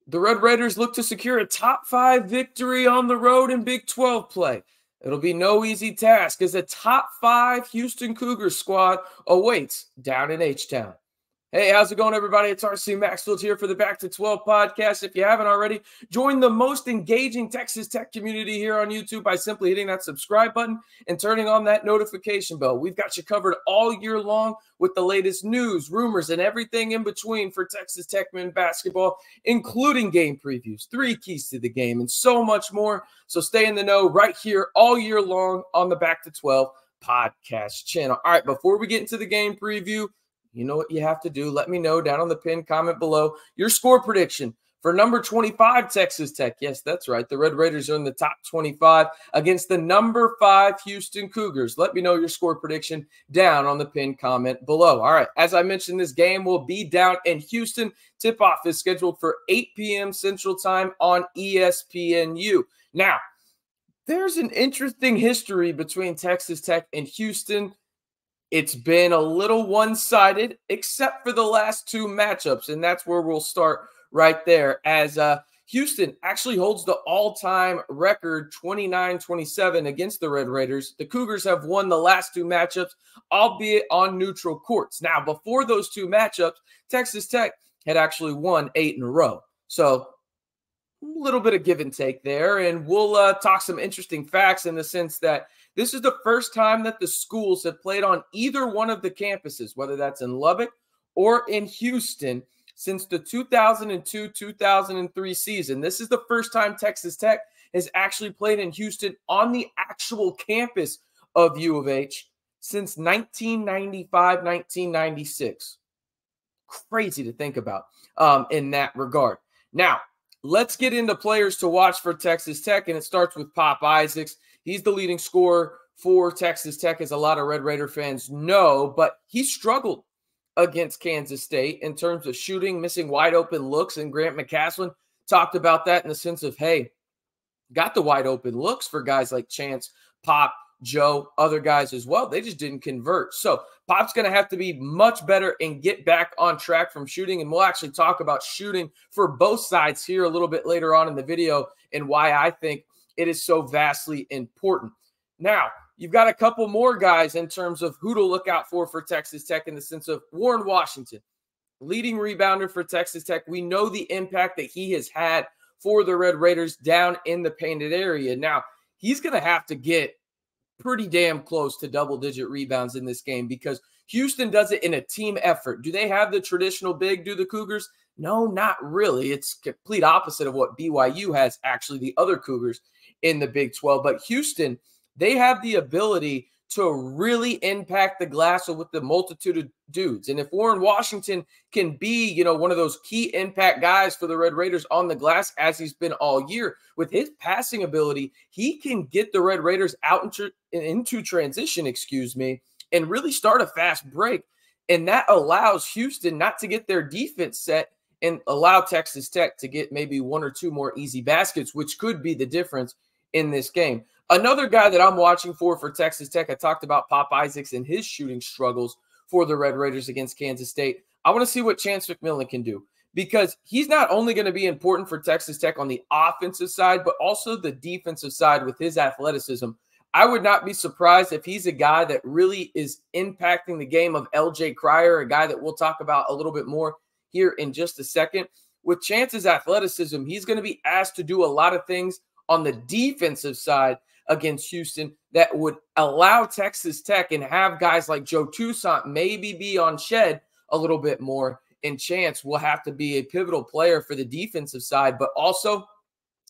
The Red Raiders look to secure a top 5 victory on the road in Big 12 play. It'll be no easy task as a top 5 Houston Cougars squad awaits down in H-Town. Hey, how's it going, everybody? It's RC Maxfield here for the Back to 12 podcast. If you haven't already, join the most engaging Texas Tech community here on YouTube by simply hitting that subscribe button and turning on that notification bell. We've got you covered all year long with the latest news, rumors, and everything in between for Texas Tech men's basketball, including game previews, 3 keys to the game, and so much more. So stay in the know right here all year long on the Back to 12 podcast channel. All right, before we get into the game preview, you know what you have to do. Let me know down on the pinned comment below your score prediction for number 25 Texas Tech. Yes, that's right. The Red Raiders are in the top 25 against the number 5 Houston Cougars. Let me know your score prediction down on the pinned comment below. All right, as I mentioned, this game will be down in Houston. Tip-off is scheduled for 8 p.m. Central Time on ESPNU. Now, there's an interesting history between Texas Tech and Houston. It's been a little one-sided, except for the last 2 matchups, and that's where we'll start right there, as Houston actually holds the all-time record 29-27 against the Red Raiders. The Cougars have won the last 2 matchups, albeit on neutral courts. Now, before those 2 matchups, Texas Tech had actually won 8 in a row. So a little bit of give and take there, and we'll talk some interesting facts in the sense that this is the first time that the schools have played on either one of the campuses, whether that's in Lubbock or in Houston, since the 2002-2003 season. This is the first time Texas Tech has actually played in Houston on the actual campus of U of H since 1995-1996. Crazy to think about in that regard. Now, let's get into players to watch for Texas Tech, and it starts with Pop Isaacs. He's the leading scorer for Texas Tech, as a lot of Red Raider fans know, but he struggled against Kansas State in terms of shooting, missing wide open looks, and Grant McCaslin talked about that in the sense of, hey, got the wide open looks for guys like Chance, Pop, Joe, other guys as well. They just didn't convert. So Pop's going to have to be much better and get back on track from shooting, and we'll actually talk about shooting for both sides here a little bit later on in the video and why I think it is so vastly important. Now, you've got a couple more guys in terms of who to look out for Texas Tech in the sense of Warren Washington, leading rebounder for Texas Tech. We know the impact that he has had for the Red Raiders down in the painted area. Now, he's going to have to get pretty damn close to double-digit rebounds in this game because Houston does it in a team effort. Do they have the traditional big, do the Cougars? No, not really. It's complete opposite of what BYU has, actually, the other Cougars in the Big 12. But Houston, they have the ability to really impact the glass with the multitude of dudes. And if Warren Washington can be, one of those key impact guys for the Red Raiders on the glass, as he's been all year, with his passing ability, he can get the Red Raiders out into transition, and really start a fast break. And that allows Houston not to get their defense set and allow Texas Tech to get maybe 1 or 2 more easy baskets, which could be the difference in this game. Another guy that I'm watching for Texas Tech, I talked about Pop Isaacs and his shooting struggles for the Red Raiders against Kansas State. I want to see what Chance McMillan can do because he's not only going to be important for Texas Tech on the offensive side, but also the defensive side with his athleticism. I would not be surprised if he's a guy that really is impacting the game of LJ Cryer, a guy that we'll talk about a little bit more here in just a second. With Chance's athleticism, he's going to be asked to do a lot of things on the defensive side against Houston that would allow Texas Tech and have guys like Joe Toussaint maybe be on shed a little bit more. And Chance will have to be a pivotal player for the defensive side, but also,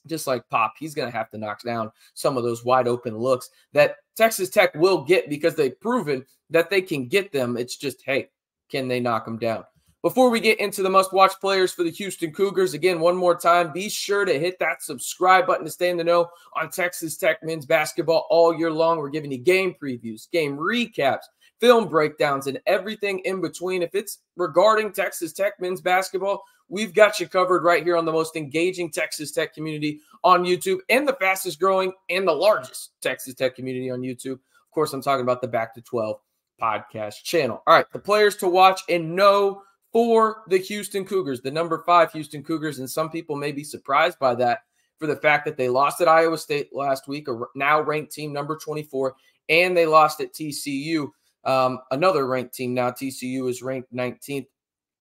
just like Pop, he's going to have to knock down some of those wide open looks that Texas Tech will get because they've proven that they can get them. It's just, hey, can they knock them down? Before we get into the must-watch players for the Houston Cougars, again, one more time, be sure to hit that subscribe button to stay in the know on Texas Tech men's basketball all year long. We're giving you game previews, game recaps, film breakdowns, and everything in between. If it's regarding Texas Tech men's basketball, we've got you covered right here on the most engaging Texas Tech community on YouTube and the fastest growing and the largest Texas Tech community on YouTube. Of course, I'm talking about the Back to 12 podcast channel. All right, the players to watch and know for the Houston Cougars, the number 5 Houston Cougars. And some people may be surprised by that for the fact that they lost at Iowa State last week, a now ranked team, number 24, and they lost at TCU, another ranked team now. TCU is ranked 19th.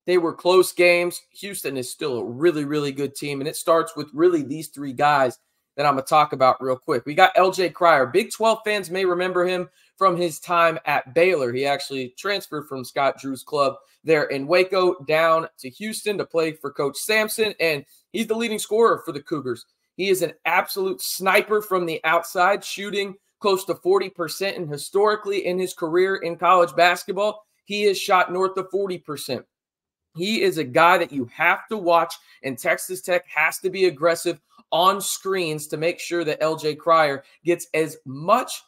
They were close games. Houston is still a really, really good team, and it starts with really these 3 guys that I'm going to talk about real quick. We got LJ Cryer. Big 12 fans may remember him from his time at Baylor. He actually transferred from Scott Drew's club there in Waco down to Houston to play for Coach Sampson, and he's the leading scorer for the Cougars. He is an absolute sniper from the outside, shooting close to 40%, and historically in his career in college basketball, he has shot north of 40%. He is a guy that you have to watch, and Texas Tech has to be aggressive on screens to make sure that LJ Cryer gets as much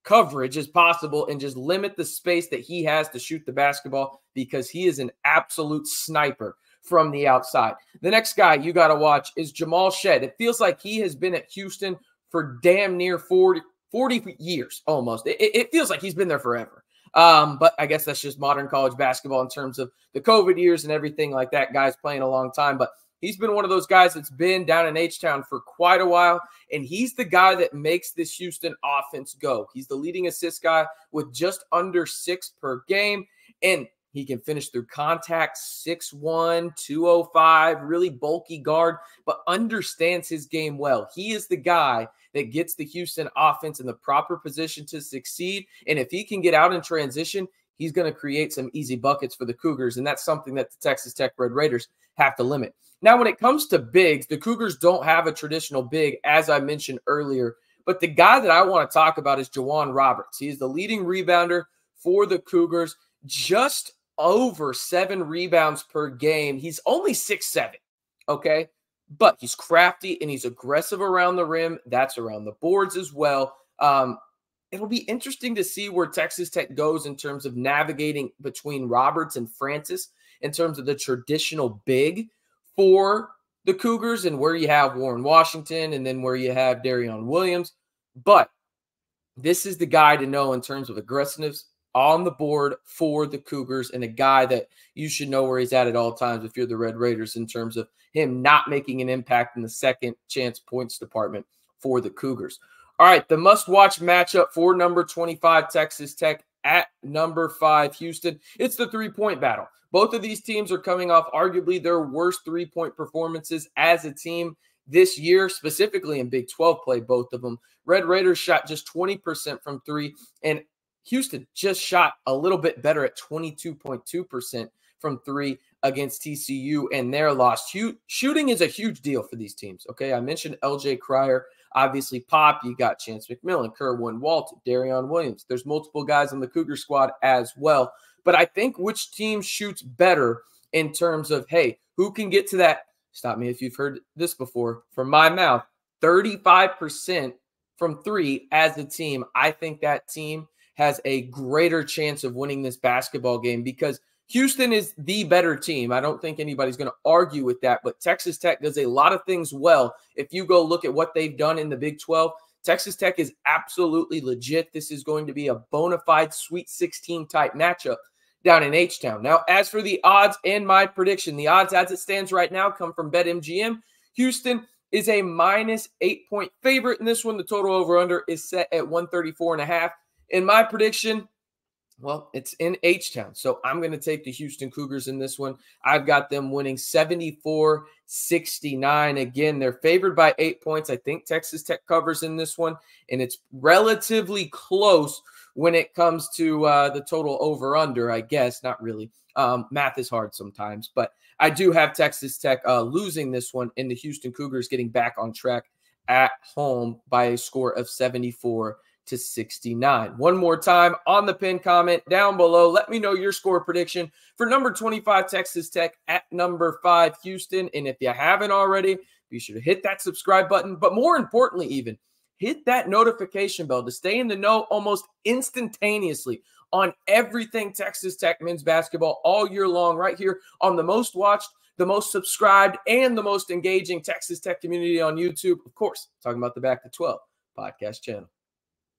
coverage as possible and just limit the space that he has to shoot the basketball, because he is an absolute sniper from the outside. The next guy you got to watch is Jamal Shead. It feels like he has been at Houston for damn near 40 years almost. It feels like he's been there forever. But I guess that's just modern college basketball in terms of the COVID years and everything like that. Guys playing a long time, but he's been one of those guys that's been down in H-Town for quite a while, and he's the guy that makes this Houston offense go. He's the leading assist guy with just under 6 per game, and he can finish through contact, 6'1", 205, really bulky guard, but understands his game well. He is the guy that gets the Houston offense in the proper position to succeed, and if he can get out in transition, he's going to create some easy buckets for the Cougars, and that's something that the Texas Tech Red Raiders have to limit. Now, when it comes to bigs, the Cougars don't have a traditional big, as I mentioned earlier, but the guy that I want to talk about is Juwan Roberts. He is the leading rebounder for the Cougars, just over 7 rebounds per game. He's only 6'7", okay? But he's crafty and he's aggressive around the rim. That's around the boards as well. It'll be interesting to see where Texas Tech goes in terms of navigating between Roberts and Francis in terms of the traditional big for the Cougars, and where you have Warren Washington and then where you have Darion Williams. But this is the guy to know in terms of aggressiveness on the board for the Cougars, and a guy that you should know where he's at all times if you're the Red Raiders, in terms of him not making an impact in the second chance points department for the Cougars. All right, the must-watch matchup for number 25 Texas Tech at number 5 Houston. It's the three-point battle. Both of these teams are coming off arguably their worst three-point performances as a team this year, specifically in Big 12 play, both of them. Red Raiders shot just 20% from 3, and Houston just shot a little bit better at 22.2% from 3 against TCU and their loss. Shooting is a huge deal for these teams, okay? I mentioned LJ Cryer, obviously Pop. You got Chance McMillan, Kerwin Walton, Darion Williams. There's multiple guys on the Cougar squad as well. But I think which team shoots better in terms of, hey, who can get to that, stop me if you've heard this before, from my mouth, 35% from 3 as a team. I think that team has a greater chance of winning this basketball game, because Houston is the better team. I don't think anybody's going to argue with that, but Texas Tech does a lot of things well. If you go look at what they've done in the Big 12, Texas Tech is absolutely legit. This is going to be a bona fide Sweet 16 type matchup down in H-Town. Now, as for the odds and my prediction, the odds as it stands right now come from BetMGM. Houston is a minus 8-point favorite in this one. The total over-under is set at 134.5. In my prediction, well, it's in H-Town, so I'm going to take the Houston Cougars in this one. I've got them winning 74-69. Again, they're favored by 8 points. I think Texas Tech covers in this one, and it's relatively close when it comes to the total over-under, I guess. Not really. Math is hard sometimes, but I do have Texas Tech losing this one, and the Houston Cougars getting back on track at home by a score of 74-69. One more time on the pin comment down below. Let me know your score prediction for number 25 Texas Tech at number 5 Houston. And if you haven't already, be sure to hit that subscribe button. But more importantly, even hit that notification bell to stay in the know almost instantaneously on everything Texas Tech men's basketball all year long, right here on the most watched, the most subscribed, and the most engaging Texas Tech community on YouTube. Of course, talking about the Back to 12 podcast channel.